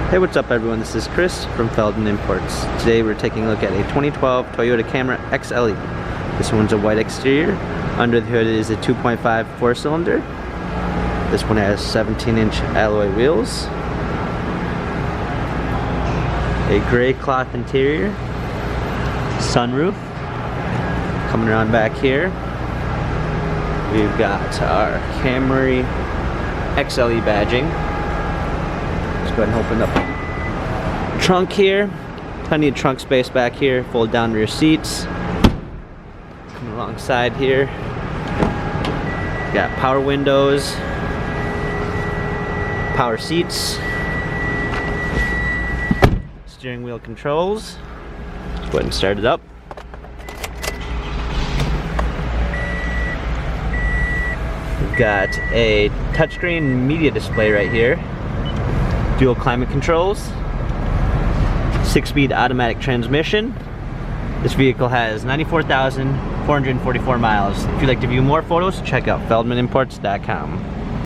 Hey, what's up everyone? This is Chris from Feldmann Imports. Today we're taking a look at a 2012 Toyota Camry XLE. This one's a white exterior. Under the hood is a 2.5 4-cylinder. This one has 17-inch alloy wheels. A gray cloth interior. Sunroof. Coming around back here, we've got our Camry XLE badging. Let's go ahead and open up the trunk here. Plenty of trunk space back here. Fold down rear seats. Coming alongside here, got power windows, power seats, steering wheel controls. Let's go ahead and start it up. We've got a touchscreen media display right here. Dual climate controls. 6-speed automatic transmission. This vehicle has 94,444 miles. If you'd like to view more photos, check out feldmanimports.com.